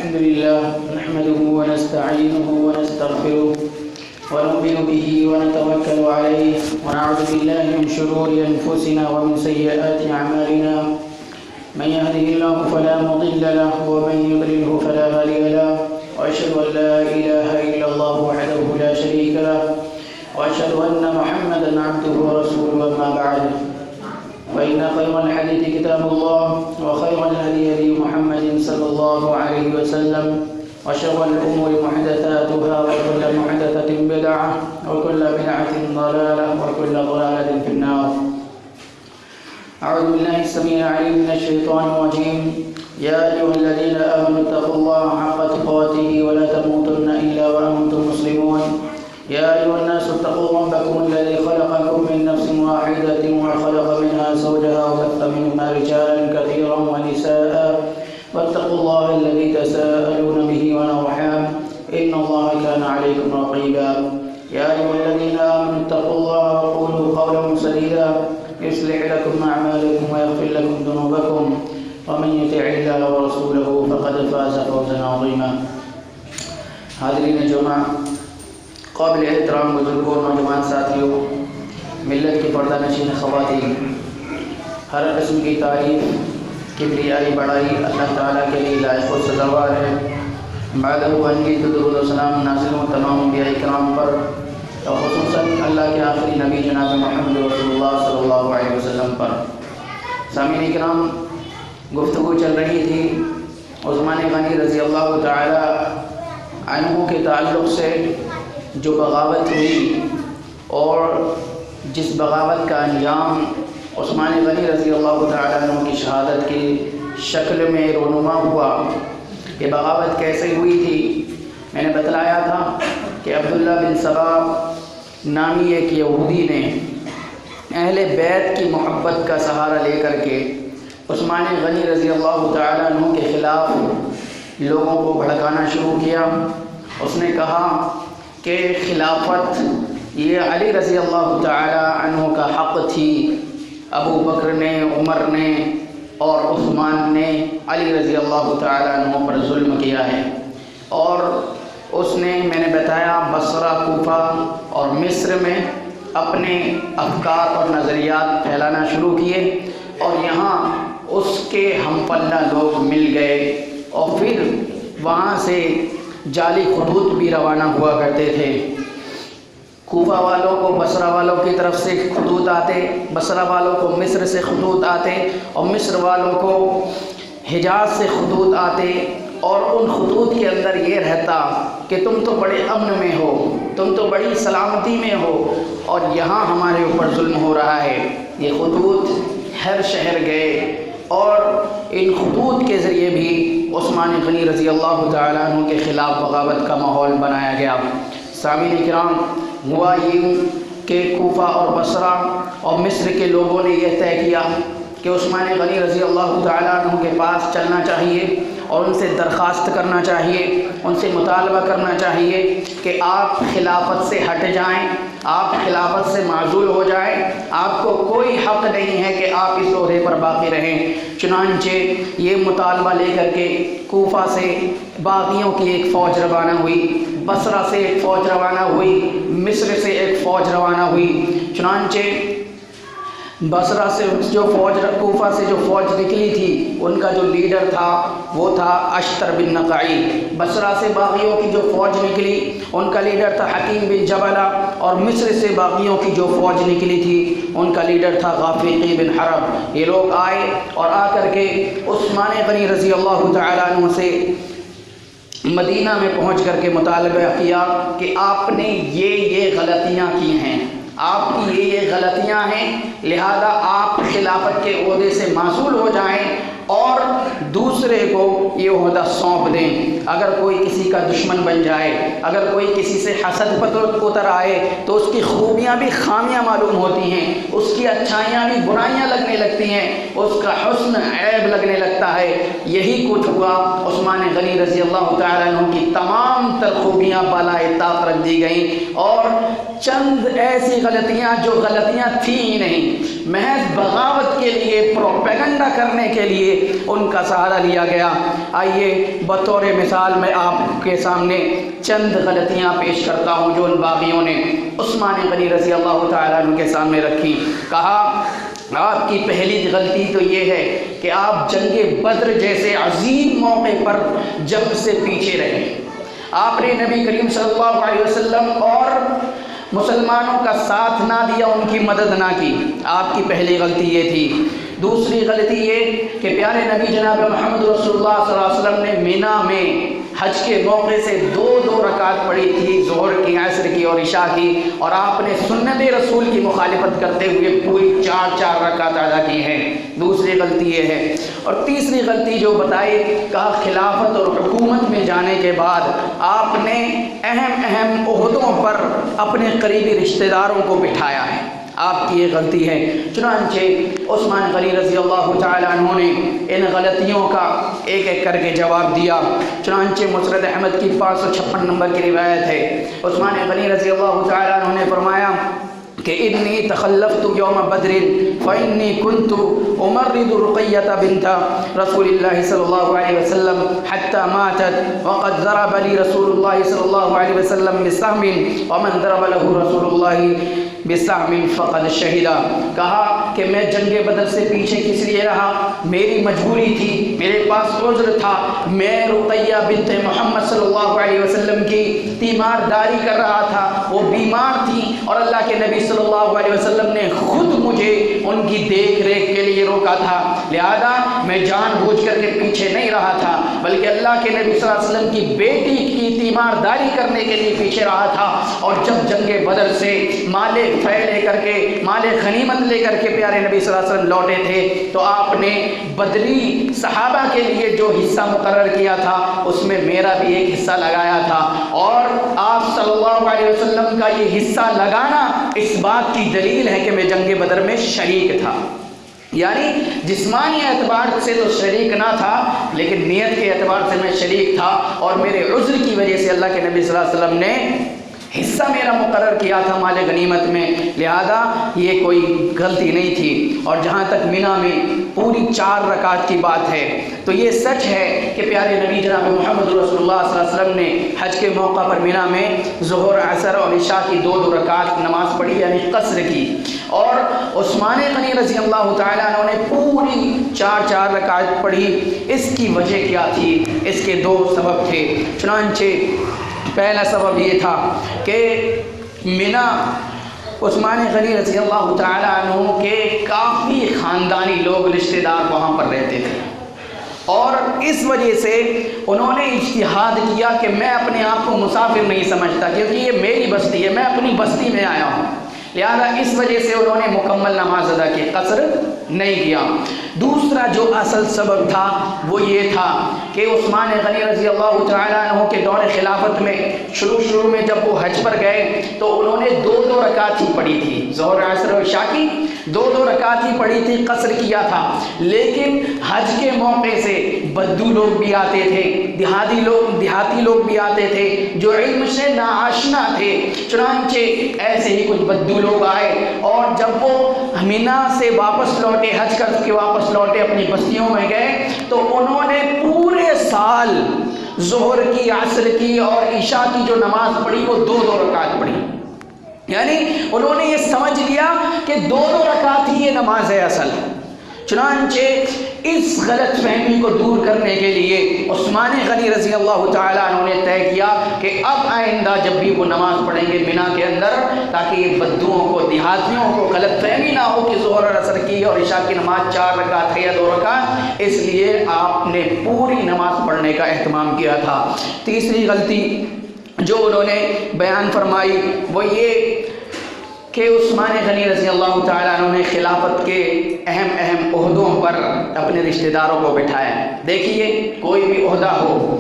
الحمد لله نحمده ونستعينه ونستغفره ونؤمن به ونتوكل عليه ونعوذ بالله من شرور أنفسنا ومن سيئات أعمالنا من يهده الله فلا مضل له ومن يضلله فلا هادي له وأشهد أن لا إله إلا الله وحده لا شريك له وأشهد أن محمدا عبده ورسوله أما بعد فإن خير الحديث كتاب الله وخير الهدي هدي محمد صلى الله عليه وسلم وشر الأمور محدثاتها وكل محدثة بدعة وكل بدعة ضلالة وكل ضلالة في النار. أعوذ بالله السميع العليم من الشيطان الرجيم. يا أيها الذين آمنوا اتقوا الله حق تقاته ولا تموتن إلا وأنتم مسلمون. يا أيها الناس اتقوا ربكم الذي خلقكم من نفس واحدة وخلق منها زوجها وبث منهما رجالا كثيرا ونساء واتقوا الله الذي تساءلون به والأرحام إن الله كان عليكم رقيبا. يا أيها الذين آمنوا اتقوا الله وقولوا قولا سديدا يصلح لكم أعمالكم ويغفر لكم ذنوبكم ومن يطع الله ورسوله فقد فاز فوزا عظيما. حاضرین جمعہ، قابل احترام بزرگوں، نوجوان ساتھیوں، ملت کی پردہ نشین خواتین، ہر قسم کی تعریف، کبریائی، بڑائی اللہ تعالیٰ کے لیے لائق و سزاوار ہے. بعد ونگی تو درود و سلام نازل ہوں تمام انبیاء کرام پر، اور خصوصاً اللہ کے آخری نبی جناب محمد رسول اللہ صلی اللہ علیہ وسلم پر. سامعین کرام، گفتگو چل رہی تھی عثمان غنی رضی اللہ تعالی عنہ کے تعلق سے جو بغاوت ہوئی اور جس بغاوت کا انجام عثمان غنی رضی اللہ تعالی عنہ کی شہادت کی شکل میں رونما ہوا. یہ بغاوت کیسے ہوئی تھی؟ میں نے بتلایا تھا کہ عبداللہ بن سبا نامی ایک یہودی نے اہل بیت کی محبت کا سہارا لے کر کے عثمان غنی رضی اللہ تعالی عنہ کے خلاف لوگوں کو بھڑکانا شروع کیا. اس نے کہا کہ خلافت یہ علی رضی اللہ تعالی عنہ کا حق تھی. ابو بکر نے، عمر نے اور عثمان نے علی رضی اللہ تعالی عنہ پر ظلم کیا ہے. اور اس نے، میں نے بتایا، بصرہ، کوفہ اور مصر میں اپنے افکار اور نظریات پھیلانا شروع کیے، اور یہاں اس کے ہم پلہ لوگ مل گئے، اور پھر وہاں سے جعلی خطوط بھی روانہ ہوا کرتے تھے. کوفہ والوں کو بصرہ والوں کی طرف سے خطوط آتے، بصرہ والوں کو مصر سے خطوط آتے، اور مصر والوں کو حجاز سے خطوط آتے. اور ان خطوط کے اندر یہ رہتا کہ تم تو بڑے امن میں ہو، تم تو بڑی سلامتی میں ہو، اور یہاں ہمارے اوپر ظلم ہو رہا ہے. یہ خطوط ہر شہر گئے، اور ان خطوط کے ذریعے بھی عثمان غنی رضی اللہ تعالیٰ عنہ کے خلاف بغاوت کا ماحول بنایا گیا. سامعین کرام، ہوا یوں کہ کوفہ اور بصرہ اور مصر کے لوگوں نے یہ طے کیا کہ عثمان غنی رضی اللہ تعالیٰ عنہ کے پاس چلنا چاہیے اور ان سے درخواست کرنا چاہیے، ان سے مطالبہ کرنا چاہیے کہ آپ خلافت سے ہٹ جائیں، آپ خلافت سے معزول ہو جائیں، آپ کو کوئی حق نہیں ہے کہ آپ اس عہدے پر باقی رہیں. چنانچہ یہ مطالبہ لے کر کے کوفہ سے باغیوں کی ایک فوج روانہ ہوئی، بصرہ سے ایک فوج روانہ ہوئی، مصر سے ایک فوج روانہ ہوئی. چنانچہ بصرہ سے جو فوج، کوفہ سے جو فوج نکلی تھی، ان کا جو لیڈر تھا وہ تھا اشتر بن نقعی. بصرہ سے باغیوں کی جو فوج نکلی ان کا لیڈر تھا حکیم بن جبلہ، اور مصر سے باغیوں کی جو فوج نکلی تھی ان کا لیڈر تھا غافقی بن حرب. یہ لوگ آئے اور آ کر کے عثمان غنی رضی اللہ تعالیٰ عنہ سے مدینہ میں پہنچ کر کے مطالبہ کیا کہ آپ نے یہ غلطیاں کی ہیں، آپ کی یہ غلطیاں ہیں، لہذا آپ خلافت کے عہدے سے معزول ہو جائیں اور دوسرے کو یہ عہدہ سونپ دیں. اگر کوئی کسی کا دشمن بن جائے، اگر کوئی کسی سے حسد اتر آئے تو اس کی خوبیاں بھی خامیاں معلوم ہوتی ہیں، اس کی اچھائیاں بھی برائیاں لگنے لگتی ہیں، اس کا حسن عیب لگنے لگتا ہے. یہی کچھ ہوا. عثمان غنی رضی اللہ تعالیٰ عنہ کی تمام تر خوبیاں بالائے طاق رکھ دی گئیں، اور چند ایسی غلطیاں جو غلطیاں تھیں ہی نہیں، محض بغاوت کے لیے، پروپیگنڈا کرنے کے لیے ان کا سہارا لیا گیا۔ آئیے بطور مثال میں آپ کے سامنے چند غلطیاں پیش کرتا ہوں جو ان باغیوں نے عثمان غنی رضی اللہ تعالیٰ عنہ کے سامنے رکھی۔ کہا آپ کی پہلی غلطی تو یہ ہے کہ آپ جنگ بدر جیسے عظیم موقع پر جنگ سے پیچھے رہے۔ آپ نے نبی کریم صلی اللہ علیہ وسلم اور مسلمانوں کا ساتھ نہ دیا، ان کی مدد نہ کی، آپ کی پہلی غلطی یہ تھی۔ دوسری غلطی یہ کہ پیارے نبی جناب محمد رسول اللہ صلی اللہ علیہ وسلم نے مینا میں حج کے موقع سے دو رکعت پڑھی تھی، ظہر کی، عصر کی اور عشاء کی، اور آپ نے سنت رسول کی مخالفت کرتے ہوئے پوری 4 رکعت ادا کی ہیں۔ دوسری غلطی یہ ہے۔ اور تیسری غلطی جو بتائی، کہا خلافت اور حکومت میں جانے کے بعد آپ نے اہم عہدوں پر اپنے قریبی رشتہ داروں کو بٹھایا ہے، آپ کی یہ غلطی ہے۔ چنانچہ عثمان غنی رضی اللہ تعالیٰ عنہ نے ان غلطیوں کا ایک ایک کر کے جواب دیا۔ چنانچہ مسند احمد کی 556 نمبر کی روایت ہے، عثمان غنی رضی اللہ تعالیٰ عنہ نے فرمایا کہ انی تخلفت یوم بدر فانی کنت امرض رقیۃ بنت رسول اللہ صلی اللہ علیہ وسلم حتی ماتت وقد ضرب لی رسول اللہ صلی اللہ علیہ وسلم بسهم ومن ضرب له رسول اللہ بسهم فقد شہد۔ کہا کہ میں جنگ بدر سے پیچھے کس لیے رہا؟ میری مجبوری تھی، میرے پاس عذر تھا، میں رقیہ بنت محمد صلی اللہ علیہ وسلم کی تیمارداری کر رہا تھا، وہ بیمار تھی اور اللہ کے نبی صلی اللہ علیہ وسلم نے خود مجھے ان کی دیکھ ریکھ کے لیے روکا تھا، لہذا میں جان بوجھ کر کے پیچھے نہیں رہا تھا، بلکہ اللہ کے نبی صلی اللہ علیہ وسلم کی بیٹی کی تیمارداری کرنے کے لیے پیچھے رہا تھا۔ اور جب جنگ بدر سے مال فے لے کر کے، مال غنیمت لے کر کے پیارے نبی صلی اللہ علیہ وسلم لوٹے تھے، تو آپ نے بدری صحابہ کے لیے جو حصہ مقرر کیا تھا اس میں میرا بھی ایک حصہ لگایا تھا، اور آپ صلی اللہ علیہ وسلم کا یہ حصہ لگانا اس بات کی دلیل ہے کہ میں جنگ بدر میں شریک تھا۔ یعنی جسمانی اعتبار سے تو شریک نہ تھا، لیکن نیت کے اعتبار سے میں شریک تھا، اور میرے عذر کی وجہ سے اللہ کے نبی صلی اللہ علیہ وسلم نے حصہ میرا مقرر کیا تھا مال غنیمت میں، لہذا یہ کوئی غلطی نہیں تھی۔ اور جہاں تک مینا میں پوری 4 رکعت کی بات ہے، تو یہ سچ ہے کہ پیارے نبی جناب محمد رسول اللہ صلی اللہ علیہ وسلم نے حج کے موقع پر مینا میں ظہر، عصر اور عشاء کی 2 رکعت نماز پڑھی، یعنی قصر کی، اور عثمان غنی رضی اللہ تعالیٰ عنہ نے پوری 4 رکعت پڑھی۔ اس کی وجہ کیا تھی؟ اس کے 2 سبب تھے۔ چنانچہ پہلا سبب یہ تھا کہ مینا عثمان غنی رضی اللہ تعالیٰ عنہ کے کافی خاندانی لوگ، رشتہ دار وہاں پر رہتے تھے، اور اس وجہ سے انہوں نے اجتہاد کیا کہ میں اپنے آپ کو مسافر نہیں سمجھتا، کیونکہ یہ میری بستی ہے، میں اپنی بستی میں آیا ہوں، لہذا اس وجہ سے انہوں نے مکمل نماز ادا کی، قصر نہیں کیا۔ دوسرا جو اصل سبب تھا وہ یہ تھا کہ عثمان غنی رضی اللہ تعالیٰ عنہ کے دور خلافت میں شروع میں جب وہ حج پر گئے تو انہوں نے 2 رکعت ہی پڑھی تھی، ظہر، عصر اور عشاء کی 2 رکعت ہی پڑھی تھی، قصر کیا تھا۔ لیکن حج کے موقع سے بدو لوگ بھی آتے تھے، دیہاتی لوگ بھی آتے تھے جو علم سے ناآشنا تھے، چنانچہ ایسے ہی کچھ بدو لوگ آئے، اور جب وہ مینا سے واپس لوٹے، حج کر کے واپس لوٹے، اپنی بستیوں میں گئے، تو انہوں نے پورے سال ظہر کی، عصر کی اور عشاء کی جو نماز پڑھی وہ 2 رکعت پڑھی، یعنی انہوں نے یہ سمجھ لیا کہ 2 رکعت ہی یہ نماز ہے اصل۔ چنانچہ اس غلط فہمی کو دور کرنے کے لیے عثمان غنی رضی اللہ تعالیٰ عنہ نے طے کیا کہ اب آئندہ جب بھی وہ نماز پڑھیں گے مینا کے اندر، تاکہ یہ بدوؤں کو، دیہاتیوں کو غلط فہمی نہ ہو کہ ظہر اور عصر کی اور عشاء کی نماز 4 رکعت ہے یا 2 رکعت، اس لیے آپ نے پوری نماز پڑھنے کا اہتمام کیا تھا۔ تیسری غلطی جو انہوں نے بیان فرمائی وہ یہ کہ عثمان غنی رضی اللہ تعالیٰ عنہ نے خلافت کے اہم عہدوں پر اپنے رشتہ داروں کو بٹھایا۔ دیکھیے کوئی بھی عہدہ ہو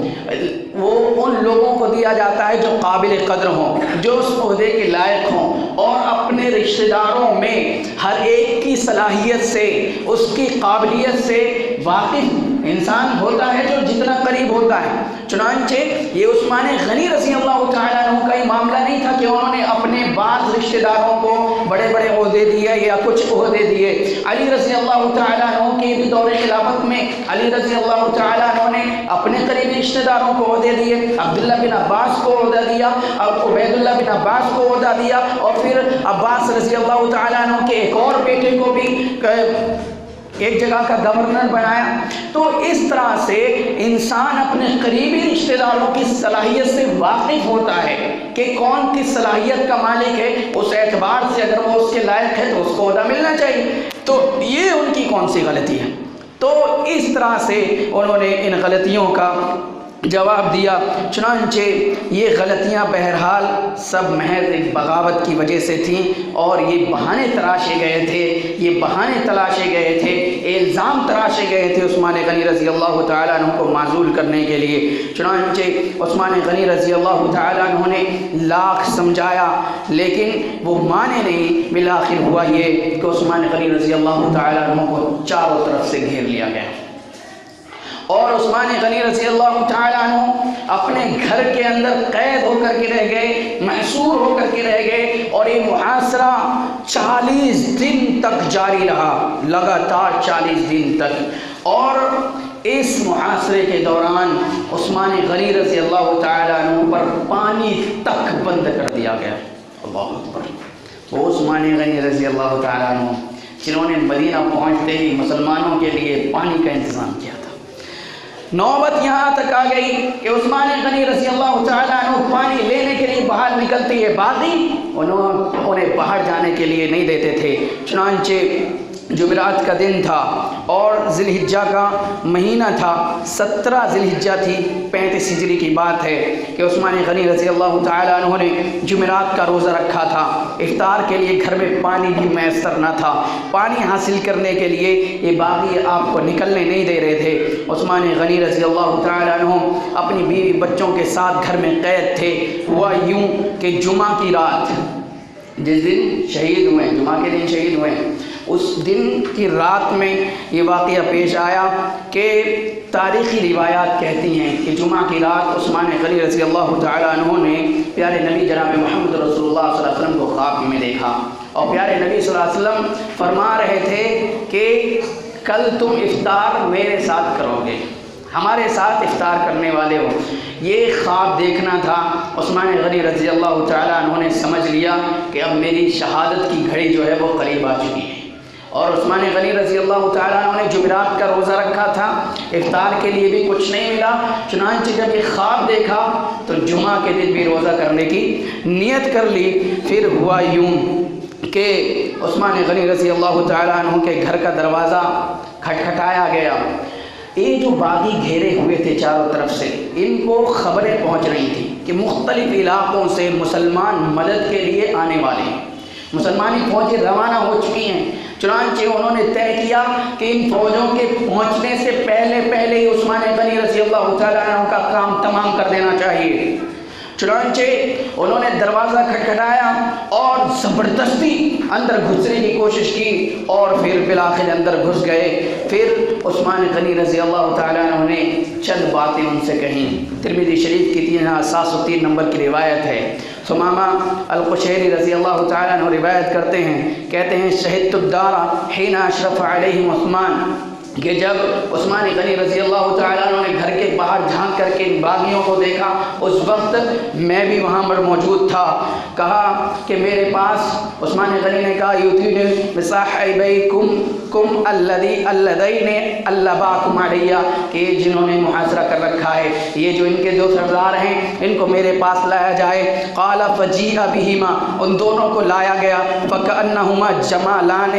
وہ ان لوگوں کو دیا جاتا ہے جو قابل قدر ہوں، جو اس عہدے کے لائق ہوں، اور اپنے رشتہ داروں میں ہر ایک کی صلاحیت سے، اس کی قابلیت سے واقف انسان ہوتا ہے جو جتنا قریب ہوتا ہے۔ چنانچہ یہ عثمان غنی رضی اللہ تعالیٰ عنہ کا ہی معاملہ نہیں تھا کہ انہوں نے اپنے بعض رشتہ داروں کو بڑے بڑے عہدے دیے یا کچھ عہدے دیے۔ علی رضی اللہ تعالیٰ عنہ کے بھی دور خلافت میں علی رضی اللہ تعالیٰ عنہ نے اپنے قریبی رشتہ داروں کو عہدے دیے۔ عبداللہ بن عباس کو عہدہ دیا، عبید اللہ بن عباس کو عہدہ دیا، اور پھر عباس رضی اللہ تعالیٰ عنہ کے ایک اور بیٹے کو بھی ایک جگہ کا گورنر بنایا۔ تو اس طرح سے انسان اپنے قریبی رشتہ داروں کی صلاحیت سے واقف ہوتا ہے کہ کون کس صلاحیت کا مالک ہے، اس اعتبار سے اگر وہ اس کے لائق ہے تو اس کو عہدہ ملنا چاہیے۔ تو یہ ان کی کون سی غلطی ہے؟ تو اس طرح سے انہوں نے ان غلطیوں کا جواب دیا۔ چنانچہ یہ غلطیاں بہرحال سب محض ایک بغاوت کی وجہ سے تھیں، اور یہ بہانے تراشے گئے تھے، یہ بہانے تلاشے گئے تھے، الزام تراشے گئے تھے عثمان غنی رضی اللہ تعالیٰ عنہ کو معزول کرنے کے لیے۔ چنانچہ عثمان غنی رضی اللہ تعالیٰ عنہ نے لاکھ سمجھایا لیکن وہ مانے نہیں۔ بالآخر ہوا یہ کہ عثمان غنی رضی اللہ تعالیٰ عنہ کو چاروں طرف سے گھیر لیا گیا، اور عثمان غنی رضی اللہ تعالیٰ عنہ اپنے گھر کے اندر قید ہو کر کے رہ گئے، محصور ہو کر کے رہ گئے، اور یہ محاصرہ 40 دن تک جاری رہا، لگاتار 40 دن تک۔ اور اس محاصرے کے دوران عثمان غنی رضی اللہ تعالیٰ عنہ پر پانی تک بند کر دیا گیا۔ اللہ اکبر۔ وہ عثمان غنی رضی اللہ تعالیٰ عنہ جنہوں نے مدینہ پہنچتے ہی مسلمانوں کے لیے پانی کا انتظام کیا تھا۔ نوبت یہاں تک آ گئی کہ عثمان غنی رضی اللہ تعالیٰ عنہ پانی لینے کے لیے باہر نکلتے ہیں، باقی انہیں باہر جانے کے لیے نہیں دیتے تھے۔ چنانچہ جمعرات کا دن تھا اور ذی الحجہ کا مہینہ تھا، 17 ذی الحجہ تھی، 35 ہجری کی بات ہے کہ عثمان غنی رضی اللہ تعالیٰ عنہ نے جمعرات کا روزہ رکھا تھا۔ افطار کے لیے گھر میں پانی بھی میسر نہ تھا، پانی حاصل کرنے کے لیے یہ باغی آپ کو نکلنے نہیں دے رہے تھے۔ عثمان غنی رضی اللہ تعالیٰ عنہ اپنی بیوی بچوں کے ساتھ گھر میں قید تھے۔ ہوا یوں کہ جمعہ کی رات، جس دن شہید ہوئے، جمعہ کے دن شہید ہوئے، اس دن کی رات میں یہ واقعہ پیش آیا کہ تاریخی روایات کہتی ہیں کہ جمعہ کی رات عثمان غنی رضی اللہ تعالیٰ عنہ نے پیارے نبی جناب محمد رسول اللہ صلی اللہ علیہ وسلم کو خواب میں دیکھا، اور پیارے نبی صلی اللہ علیہ وسلم فرما رہے تھے کہ کل تم افطار میرے ساتھ کرو گے، ہمارے ساتھ افطار کرنے والے ہو۔ یہ خواب دیکھنا تھا۔ عثمان غنی رضی اللہ تعالیٰ عنہ نے سمجھ لیا کہ اب میری شہادت کی گھڑی جو ہے وہ قریب آ چکی ہے، اور عثمان غنی رضی اللہ تعالیٰ عنہ نے جمعرات کا روزہ رکھا تھا، افطار کے لیے بھی کچھ نہیں ملا۔ چنانچہ جب یہ خواب دیکھا تو جمعہ کے دن بھی روزہ کرنے کی نیت کر لی۔ پھر ہوا یوں کہ عثمان غنی رضی اللہ تعالیٰ عنہ کے گھر کا دروازہ کھٹکھٹایا گیا۔ یہ جو باغی گھیرے ہوئے تھے چاروں طرف سے، ان کو خبریں پہنچ رہی تھیں کہ مختلف علاقوں سے مسلمان مدد کے لیے آنے والے ہیں، مسلمانی فوجیں روانہ ہو چکی ہیں۔ چنانچہ انہوں نے طے کیا کہ ان فوجوں کے پہنچنے سے پہلے ہی عثمان غنی رضی اللہ تعالیٰ عنہ کا کام تمام کر دینا چاہیے۔ چنانچہ انہوں نے دروازہ کھٹکھٹایا اور زبردستی اندر گھسنے کی کوشش کی، اور پھر بالآخر اندر گھس گئے۔ پھر عثمان غنی رضی اللہ تعالیٰ عنہ نے چند باتیں ان سے کہیں۔ ترمذی شریف کی 3703 نمبر کی روایت ہے۔ ثمامہ القشیری رضی اللہ تعالیٰ عنہ روایت کرتے ہیں، کہتے ہیں شہدت الدار حین اشرف علیہم عثمان، کہ جب عثمان غنی رضی اللہ تعالیٰ عنہ نے گھر کے باہر جھانک کر کے ان باغیوں کو دیکھا، اس وقت میں بھی وہاں پر موجود تھا۔ کہا کہ میرے پاس، عثمان غنی نے کہا یوتین بصاحبیکم الذین اللباکم علیہ، کہ جنہوں نے محاصرہ کر رکھا ہے، یہ جو ان کے دو سردار ہیں، ان کو میرے پاس لایا جائے۔ قال فجیء بہما، ان دونوں کو لایا گیا۔ فکأنہما جمالان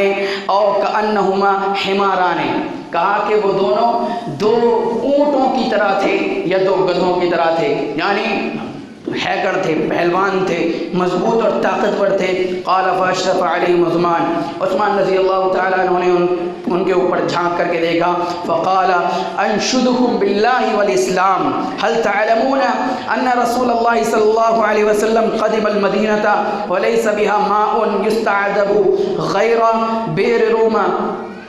او کأنہما حماران، کہا کہ وہ دونوں دو اونٹوں کی طرح تھے یا دو گدھوں کی طرح تھے، یعنی ہیکڑ تھے، پہلوان تھے، مضبوط اور طاقتور تھے۔ قال فاشرف علیہم عثمان، عثمان رضی اللہ تعالیٰ عنہ نے ان کے اوپر جھانک کر کے دیکھا۔ فقال انشدکم باللہ والاسلام هل تعلمون ان رسول اللہ صلی اللہ علیہ وسلم قدم المدینہ ولیس بها ماء یستعذب غیر بئر روما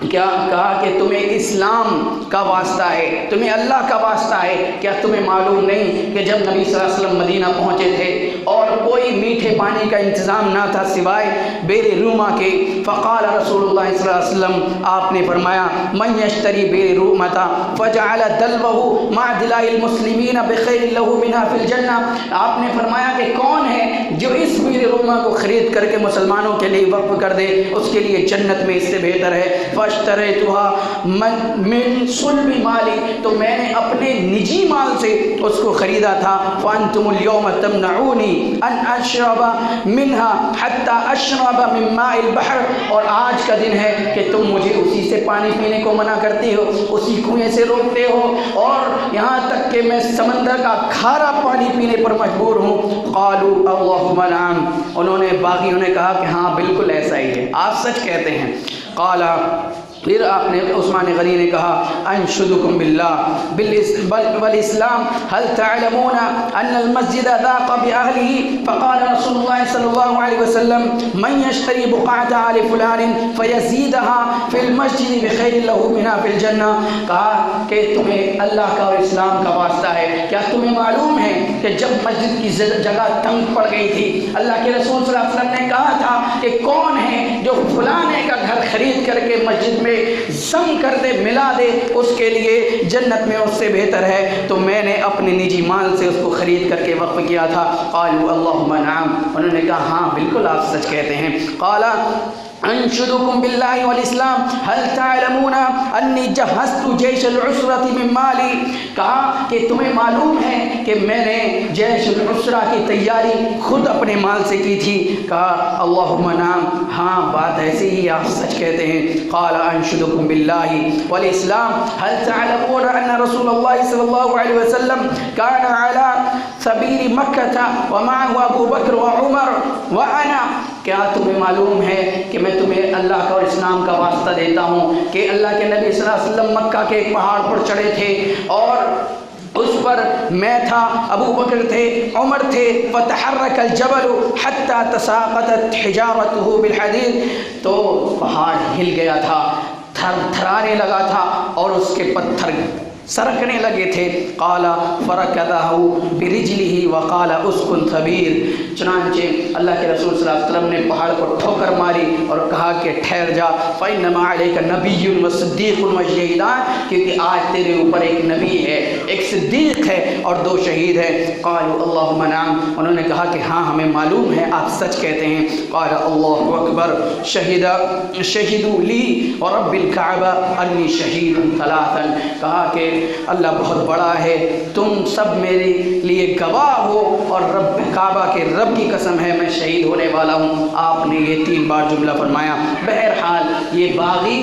کیا کہا کہ تمہیں اسلام کا واسطہ ہے، تمہیں اللہ کا واسطہ ہے، کیا تمہیں معلوم نہیں کہ جب نبی صلی اللہ علیہ وسلم مدینہ پہنچے تھے اور کوئی میٹھے پانی کا انتظام نہ تھا سوائے بیر روما کے، فقال رسول اللہ صلی اللہ علیہ وسلم، آپ نے فرمایا من یشتری بیر رومتا فجعل دلوہ مع دلاء المسلمین بخیر لہ منہا فی الجنہ، آپ نے فرمایا کہ کون ہے جو اس بیر روما کو خرید کر کے مسلمانوں کے لیے وقف کر دے، اس کے لیے جنت میں اس سے بہتر ہے۔ فاشتریتها من صلب مالی، تو میں نے اپنے نجی مال سے اس کو خریدا تھا۔ فانتم اليوم تمنعونی ان اشرب منها حتى اشرب من ماء البحر، اور آج کا دن ہے کہ تم مجھے اسی سے پانی پینے کو منع کرتے ہو، اسی کنویں سے روکتے ہو، اور یہاں تک کہ میں سمندر کا کھارا پانی پینے پر مجبور ہوں۔ قالوا اللهم نعم، انہوں نے باغیوں نے کہا کہ ہاں بالکل ایسا ہی ہے، آپ سچ کہتے ہیں۔ قال، پھر آپ نے عثمان غنی نے کہا انشدکم باللہ والاسلام هل تعلمون ان المسجد ضاق باهله، فقال رسول اللہ صلی اللہ علیہ وسلم من يشتری بقعۃ آل فلان فيزيدها في المسجد بخیر له منها في الجنہ، کہا کہ تمہیں اللہ کا اور اسلام کا واسطہ ہے، کیا تمہیں معلوم ہے کہ جب مسجد کی جگہ تنگ پڑ گئی تھی، اللہ کے رسول صلی اللہ علیہ وسلم نے کہا تھا کہ کون ہے جو فلانے کا گھر خرید کر کے مسجد میں زم کر دے، ملا دے، اس کے لیے جنت میں اس سے بہتر ہے، تو میں نے اپنے نجی مال سے اس کو خرید کر کے وقف کیا تھا۔ قالوا اللهم نعم، انہوں نے کہا ہاں بالکل آپ سچ کہتے ہیں۔ قال انشدکم باللہ والاسلام هل تعلمون انی جہزت جیش العسرة من مالی، کہا کہ تمہیں معلوم ہے کہ میں نے جیش العسرہ کی تیاری خود اپنے مال سے کی تھی، کہا اللہم نعم، ہاں بات ایسی ہی آپ سچ کہتے ہیں۔ قال انشدکم باللہ والاسلام هل تعلمون ان رسول اللہ صلی اللہ علیہ وسلم كان على سبیل مکہ ومعه ابو بکر وعمر وانا، کیا تمہیں معلوم ہے کہ میں تمہیں اللہ کا اور اسلام کا واسطہ دیتا ہوں کہ اللہ کے نبی صلی اللہ علیہ وسلم مکہ کے ایک پہاڑ پر چڑھے تھے اور اس پر میں تھا، ابو بکر تھے، عمر تھے، فتحرک الجبل حتی تساقطت حجارته بالحدید، تو پہاڑ ہل گیا تھا، تھر تھرانے لگا تھا اور اس کے پتھر سرکنے لگے تھے۔ قال فرکضہ برجلہ وقال اسکن ثبیر، چنانچہ اللہ کے رسول صلی اللہ علیہ وسلم نے پہاڑ کو ٹھوکر ماری اور کہا کہ ٹھہر جا، فإنما علیک نبی وصدیق وشہیدان، کیونکہ آج تیرے اوپر ایک نبی ہے، ایک صدیق ہے اور 2 شہید ہیں۔ قالوا اللہم نعم، انہوں نے کہا کہ ہاں ہمیں معلوم ہے آپ سچ کہتے ہیں۔ قال اللہ اکبر، شہدوا لی ورب الکعبہ انی شہید ثلاثا، کہا کہ اللہ بہت بڑا ہے، تم سب میرے لیے گواہ ہو، اور رب کعبہ کے رب کی قسم ہے میں شہید ہونے والا ہوں۔ آپ نے یہ 3 بار جملہ فرمایا۔ بہرحال یہ باغی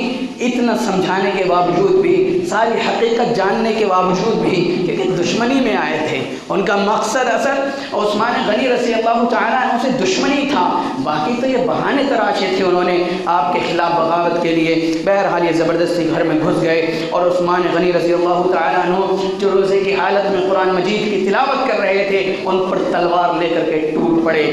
اتنا سمجھانے کے باوجود بھی، ساری حقیقت جاننے کے باوجود بھی، کیونکہ دشمنی میں آئے تھے، ان کا مقصد اصل عثمان غنی رضی اللہ تعالیٰ عنہ سے دشمنی تھا، باقی تو یہ بہانے تراشے تھے انہوں نے آپ کے خلاف بغاوت کے لیے۔ بہرحال یہ زبردستی گھر میں گھس گئے اور عثمان غنی رضی اللہ تعالیٰ عنہ جو روزے کی حالت میں قرآن مجید کی تلاوت کر رہے تھے، ان پر تلوار لے کر کے ٹوٹ پڑے۔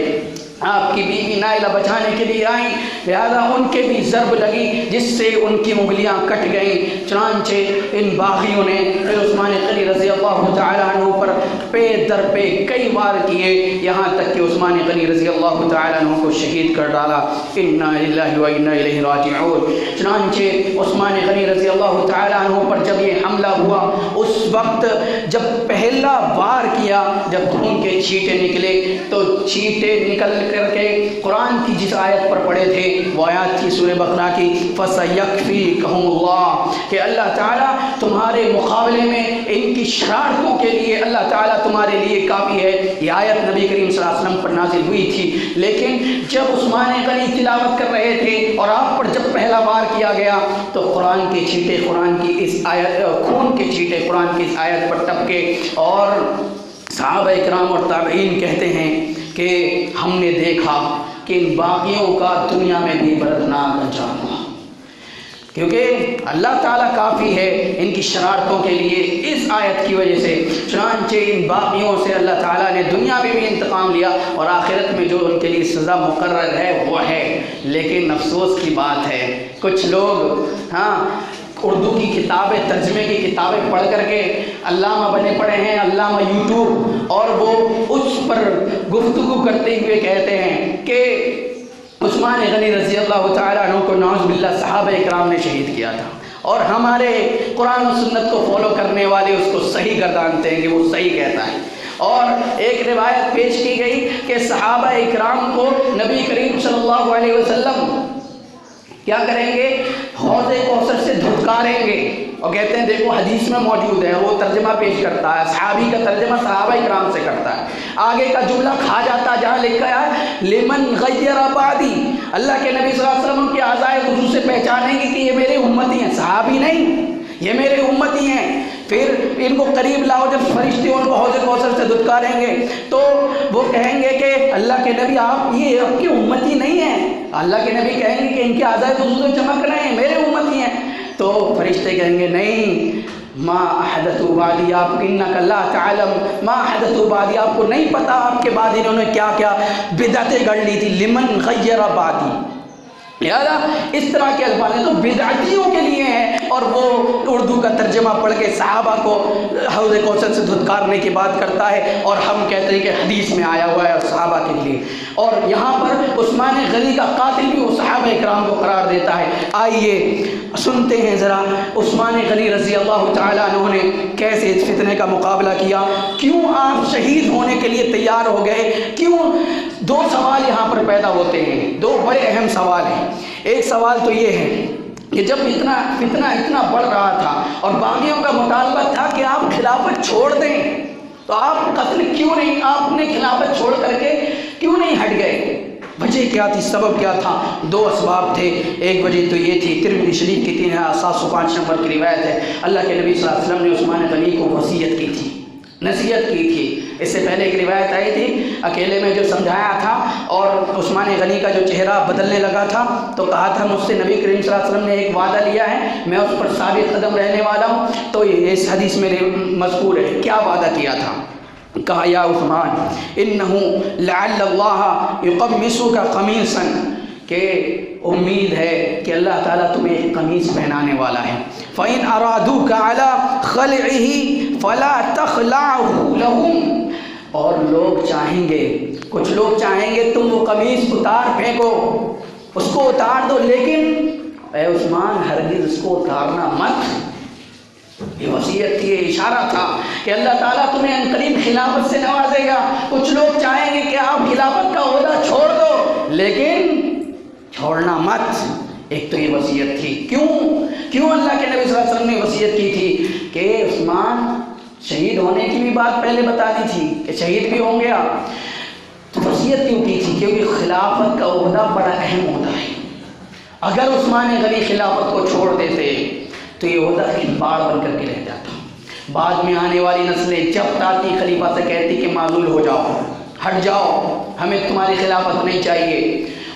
آپ کی بیوی نائلہ بچانے کے لیے آئیں، لہذا ان کے بھی ضرب لگی جس سے ان کی انگلیاں کٹ گئیں۔ چنانچہ ان باغیوں نے پھر عثمان غنی رضی اللہ تعالیٰ عنہ پر پے در پے کئی وار کیے، یہاں تک کہ عثمان غنی رضی اللہ تعالیٰ عنہ کو شہید کر ڈالا۔ انا للہ و انا الیہ راجعون۔ چنانچہ عثمان غنی رضی اللہ تعالیٰ عنہ پر جب یہ حملہ ہوا، اس وقت جب پہلا وار کیا، جب خون کے چھینٹے نکلے، تو چھینٹے نکل کر کے قرآن کی جس آیت پر پڑھے تھے وہ آیات تھی سورہ بقرہ کی، فَسَيَكْفِيكَهُمُ اللَّهُ، کہ اللہ تعالیٰ تمہارے مقابلے میں ان کی شرارتوں کے لیے اللہ تعالیٰ تمہارے لیے کافی ہے۔ یہ آیت نبی کریم صلی اللہ علیہ وسلم پر نازل ہوئی تھی، لیکن جب عثمان غنی تلاوت کر رہے تھے اور آپ پر جب پہلا وار کیا گیا تو قرآن کے چھینٹے قرآن کی اس آیت، خون کے چھینٹے قرآن کی اس آیت پر ٹپکے، اور صحابہ اکرام اور تابعین کہتے ہیں کہ ہم نے دیکھا کہ ان باغیوں کا دنیا میں بھی بردناک انجام ہوا۔ کیونکہ اللہ تعالیٰ کافی ہے ان کی شرارتوں کے لیے اس آیت کی وجہ سے۔ چنانچہ ان باغیوں سے اللہ تعالیٰ نے دنیا میں بھی انتقام لیا اور آخرت میں جو ان کے لیے سزا مقرر ہے وہ ہے۔ لیکن افسوس کی بات ہے کچھ لوگ اردو کی کتابیں، ترجمے کی کتابیں پڑھ کر کے علامہ بنے پڑے ہیں، علامہ یوٹیوب، اور وہ اس پر گفتگو کرتے ہوئے کہتے ہیں کہ عثمان غنی رضی اللہ تعالیٰ عنہ کو نعوذ باللہ صحابہ اکرام نے شہید کیا تھا، اور ہمارے قرآن و سنت کو فالو کرنے والے اس کو صحیح گردانتے ہیں کہ وہ صحیح کہتا ہے۔ اور ایک روایت پیش کی گئی کہ صحابہ اکرام کو نبی کریم صلی اللہ علیہ وسلم کیا کریں گے؟ حوض کوثر سے دھتکاریں گے، اور کہتے ہیں دیکھو حدیث میں موجود ہے، وہ ترجمہ پیش کرتا ہے، صحابی کا ترجمہ صحابہ اکرام سے کرتا ہے، آگے کا جملہ کھا جاتا جہاں لکھا ہے لمن غیر بعدی، اللہ کے نبی صلی اللہ علیہ وسلم کے اعضائے وضو سے پہچانیں گے کہ یہ میرے امتی ہیں، صحابی نہیں، یہ میرے امتی ہیں۔ پھر ان کو قریب لاؤ، جب فرشتے ان کو حوض کوثر سے دھتکاریں گے تو وہ کہیں گے کہ اللہ کے نبی یہ آپ کی امتی نہیں ہیں، اللہ کے نبی کہیں گے کہ ان کے اعضائے وضو سے چمک رہے ہیں، میرے امتی ہیں، تو فرشتے کہیں گے نہیں، ما احدثوا بعدی، آپ انک لا تعلم ما احدثوا بعدی، آپ کو نہیں پتا آپ کے بعد انہوں نے کیا کیا بدعتیں گڑ لی تھی، لمن غیر بعدی۔ لہذا اس طرح کے الفاظ ہیں تو بدعتیوں کے لیے ہیں، اور وہ اردو کا ترجمہ پڑھ کے صحابہ کو حوض کوثر سے دھتکارنے کی بات کرتا ہے، اور ہم کہتے ہیں کہ حدیث میں آیا ہوا ہے اور صحابہ کے لیے، اور یہاں پر عثمان غنی کا قاتل بھی وہ صحابہ اکرام کو قرار دیتا ہے۔ آئیے سنتے ہیں ذرا عثمان غنی رضی اللہ تعالیٰ عنہ نے کیسے اس فتنے کا مقابلہ کیا، کیوں آپ شہید ہونے کے لیے تیار ہو گئے، کیوں؟ دو سوال یہاں پر پیدا ہوتے ہیں، دو بڑے اہم سوال ہیں۔ ایک سوال تو یہ ہے کہ جب فتنہ اتنا بڑھ رہا تھا اور باغیوں کا مطالبہ تھا کہ آپ خلافت چھوڑ دیں، تو آپ قتل کیوں نہیں، آپ نے خلافت چھوڑ کر کے کیوں نہیں ہٹ گئے؟ وجہ کیا تھی، سبب کیا تھا؟ دو اسباب تھے۔ ایک وجہ تو یہ تھی، ترمذی شریف کی 3705 نمبر کی روایت ہے، اللہ کے نبی صلی اللہ علیہ وسلم نے عثمان غنی کو وصیت کی تھی، نصیحت کی تھی۔ اس سے پہلے ایک روایت آئی تھی، اکیلے میں جو سمجھایا تھا اور عثمان غنی کا جو چہرہ بدلنے لگا تھا تو کہا تھا مجھ سے نبی کریم صلی اللہ علیہ وسلم نے ایک وعدہ لیا ہے، میں اس پر ثابت قدم رہنے والا ہوں۔ تو یہ اس حدیث میں مذکور ہے، کیا وعدہ کیا تھا؟ کہا یا عثمان انہو لعل اللہ یقمصک قمیصا، کہ امید ہے کہ اللہ تعالیٰ تمہیں ایک قمیص پہنانے والا ہے، فَإِنْ أَرَادُوكَ عَلَى خَلْعِهِ فَلَا تَخْلَعْهُ لَهُمْ، اور لوگ چاہیں گے، کچھ لوگ چاہیں گے تم وہ قمیص اتار پھینکو، اس کو اتار دو، لیکن اے عثمان ہرگز اس کو اتارنا مت۔ یہ وصیت تھی، یہ اشارہ تھا کہ اللہ تعالیٰ تمہیں عنقریب خلافت سے نوازے گا۔ کچھ لوگ چاہیں گے کہ آپ خلافت کا عہدہ چھوڑ دو، لیکن چھوڑنا مت۔ ایک تو یہ وصیت تھی۔ کیوں اللہ کے نبی صلی اللہ علیہ وسلم نے وصیت کی تھی؟ کہ عثمان شہید ہونے کی بھی بات پہلے بتا دی تھی کہ شہید بھی ہوں گے آپ، تو وصیت کیوں کی تھی؟ کیونکہ خلافت کا عہدہ بڑا اہم ہوتا ہے۔ اگر عثمان غنی خلافت کو چھوڑ دیتے تو یہ عہدہ باڑ بن کر کے رہ جاتا، بعد میں آنے والی نسلیں جب آتی خلیفہ سے کہتی کہ معزول ہو جاؤ، ہٹ جاؤ، ہمیں تمہاری خلافت نہیں چاہیے،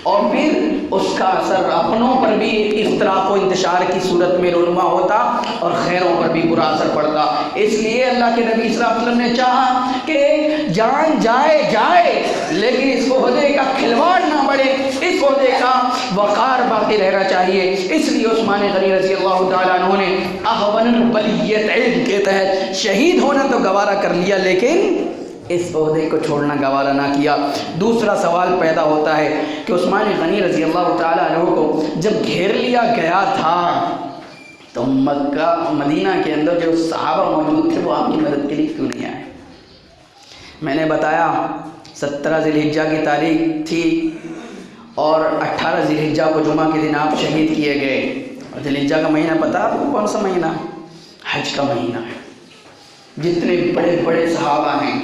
اور پھر اس کا اثر اپنوں پر بھی افتراق و انتشار کی صورت میں رونما ہوتا اور غیروں پر بھی برا اثر پڑتا۔ اس لیے اللہ کے نبی صلی اللہ علیہ وسلم نے چاہا کہ جان جائے لیکن اس عہدے کا کھلواڑ نہ بڑھے، اس عہدے کا وقار باقی رہنا چاہیے۔ اس لیے عثمان غنی رضی اللہ تعالیٰ عنہ نے احون البلیت علم کے تحت شہید ہونا تو گوارا کر لیا، لیکن اس عہدے کو چھوڑنا گوارا نہ کیا۔ دوسرا سوال پیدا ہوتا ہے کہ عثمان غنی رضی اللہ تعالیٰ عنہ کو جب گھیر لیا گیا تھا تو مکہ مدینہ کے اندر جو صحابہ موجود تھے وہ آپ کی مدد کے لیے کیوں نہیں آئے؟ میں نے بتایا 17 ذی الحجہ کی تاریخ تھی اور 18 ذی الحجہ کو جمعہ کے دن آپ شہید کیے گئے۔ اور ذی الحجہ کا مہینہ پتہ آپ کو کون سا مہینہ ہے؟ حج کا مہینہ ہے۔ جتنے بڑے بڑے صحابہ ہیں،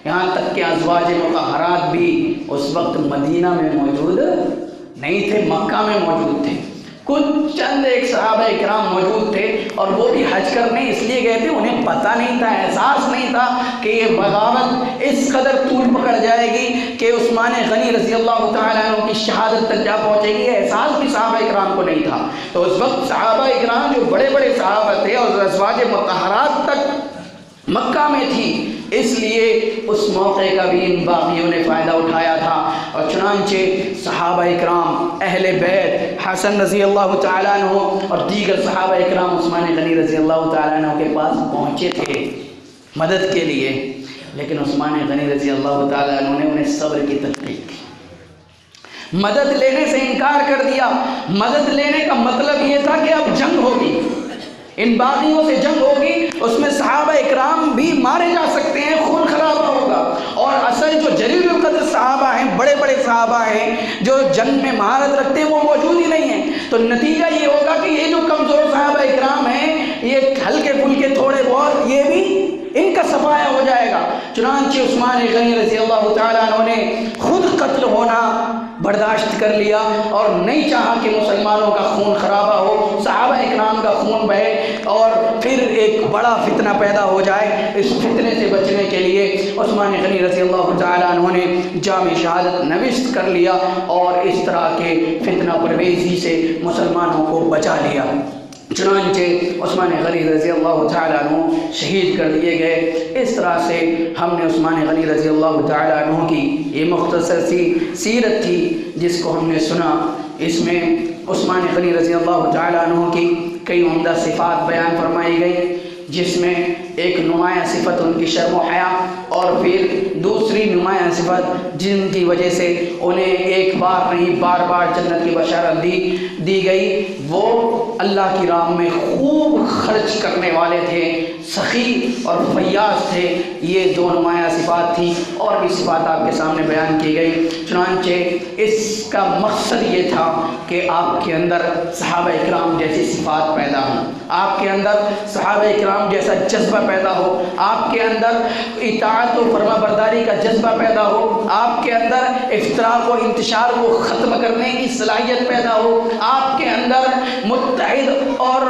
یہاں تک کہ ازواج مطہرات بھی اس وقت مدینہ میں موجود نہیں تھے، مکہ میں موجود تھے۔ کچھ چند ایک صحابہ کرام موجود تھے اور وہ بھی حج کرنے اس لیے گئے تھے، انہیں پتہ نہیں تھا، احساس نہیں تھا کہ یہ بغاوت اس قدر طول پکڑ جائے گی کہ عثمان غنی رضی اللہ تعالیٰ عنہ کی شہادت تک جا پہنچے گی، احساس بھی صحابہ کرام کو نہیں تھا۔ تو اس وقت صحابہ کرام جو بڑے بڑے صحابہ تھے اور ازواج مطہرات تک مکہ میں تھی، اس لیے اس موقع کا بھی ان باغیوں نے فائدہ اٹھایا تھا، اور چنانچہ صحابہ اکرام اہل بیت حسن رضی اللہ تعالیٰ عنہ اور دیگر صحابہ اکرام عثمان غنی رضی اللہ تعالیٰ عنہ کے پاس پہنچے تھے مدد کے لیے، لیکن عثمان غنی رضی اللہ تعالیٰ عنہ نے انہیں صبر کی تلقین کی، مدد لینے سے انکار کر دیا۔ مدد لینے کا مطلب یہ تھا کہ اب جنگ ہوگی، ان باغیوں سے جنگ ہوگی، اس میں صحابہ اکرام بھی مارے جا سکتے ہیں، خون خرابہ ہوگا، اور اصل جو جلیل القدر صحابہ ہیں، بڑے بڑے صحابہ ہیں جو جنگ میں مہارت رکھتے ہیں، وہ موجود ہی نہیں ہیں۔ تو نتیجہ یہ ہوگا کہ یہ جو کمزور صحابہ اکرام ہیں، یہ ہلکے پھلکے تھوڑے بہت، یہ بھی ان کا صفایا ہو جائے گا۔ چنانچہ عثمان غنی رضی اللہ تعالیٰ عنہ نے خود قتل ہونا برداشت کر لیا اور نہیں چاہا کہ مسلمانوں کا خون خرابہ ہو، صحابہ اکرام کا خون بہے اور پھر ایک بڑا فتنہ پیدا ہو جائے۔ اس فتنے سے بچنے کے لیے عثمان غنی رضی اللہ تعالیٰ عنہ نے جامِ شہادت نوشت کر لیا اور اس طرح کے فتنہ پرویزی سے مسلمانوں کو بچا لیا۔ چنانچہ عثمان غنی رضی اللہ تعالیٰ عنہ شہید کر دیے گئے۔ اس طرح سے ہم نے عثمان غنی رضی اللہ تعالیٰ عنہ کی یہ مختصر سی سیرت تھی جس کو ہم نے سنا۔ اس میں عثمان غنی رضی اللہ تعالیٰ عنہ کی کئی عمدہ صفات بیان فرمائی گئی، جس میں ایک نمایاں صفت ان کی شرم و حیا، اور پھر دوسری نمایاں صفت جن کی وجہ سے انہیں ایک بار نہیں بار بار جنت کی بشارت دی گئی، وہ اللہ کی راہ میں خوب خرچ کرنے والے تھے، سخی اور فیاض تھے۔ یہ دو نمایاں صفات تھیں، اور بھی صفات آپ کے سامنے بیان کی گئی۔ چنانچہ اس کا مقصد یہ تھا کہ آپ کے اندر صحابہ اکرام جیسی صفات پیدا ہوں، آپ کے اندر صحابہ اکرام جیسا جذبہ پیدا ہو، آپ کے اندر اطاعت و فرما برداری کا جذبہ پیدا ہو، آپ کے اندر افتراق و انتشار کو ختم کرنے کی صلاحیت پیدا ہو، آپ کے اندر متحد اور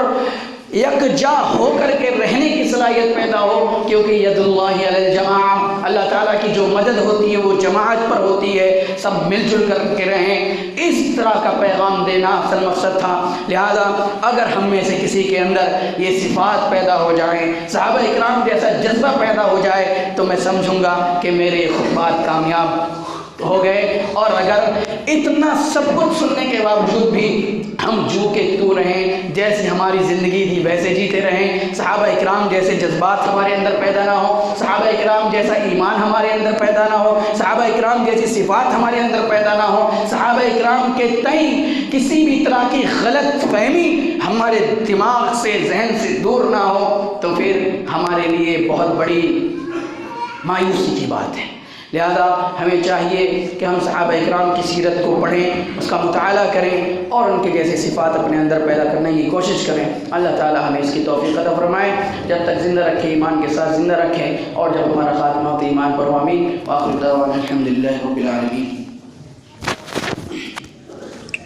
یکجا ہو کر کے رہنے کی صلاحیت پیدا ہو، کیونکہ ید اللہ علی الجماع، اللہ تعالیٰ کی جو مدد ہوتی ہے وہ جماعت پر ہوتی ہے، سب مل جل کر کے رہیں، اس طرح کا پیغام دینا اصل مقصد تھا۔ لہذا اگر ہم میں سے کسی کے اندر یہ صفات پیدا ہو جائیں، صحابہ اکرام جیسا جذبہ پیدا ہو جائے، تو میں سمجھوں گا کہ میرے خطبات کامیاب ہو گئے۔ اور اگر اتنا سب کچھ سننے کے باوجود بھی ہم جو کے تو رہیں، جیسے ہماری زندگی تھی ویسے جیتے رہیں، صحابہ اکرام جیسے جذبات ہمارے اندر پیدا نہ ہو، صحابہ اکرام جیسا ایمان ہمارے اندر پیدا نہ ہو، صحابہ اکرام جیسی صفات ہمارے اندر پیدا نہ ہو، صحابہ اکرام کے تئیں کسی بھی طرح کی غلط فہمی ہمارے دماغ سے ذہن سے دور نہ ہو، تو پھر ہمارے لیے بہت بڑی مایوسی کی بات ہے۔ لہذا ہمیں چاہیے کہ ہم صحابہ اکرام کی سیرت کو پڑھیں، اس کا مطالعہ کریں اور ان کے جیسے صفات اپنے اندر پیدا کرنے کی کوشش کریں۔ اللہ تعالی ہمیں اس کی توفیق عطا فرمائے، جب تک زندہ رکھے ایمان کے ساتھ زندہ رکھیں، اور جب ہمارا خاتمہ ہو تو ایمان پر ہو۔ آمین۔ وآخر دعوانا الحمدللہ رب العالمین۔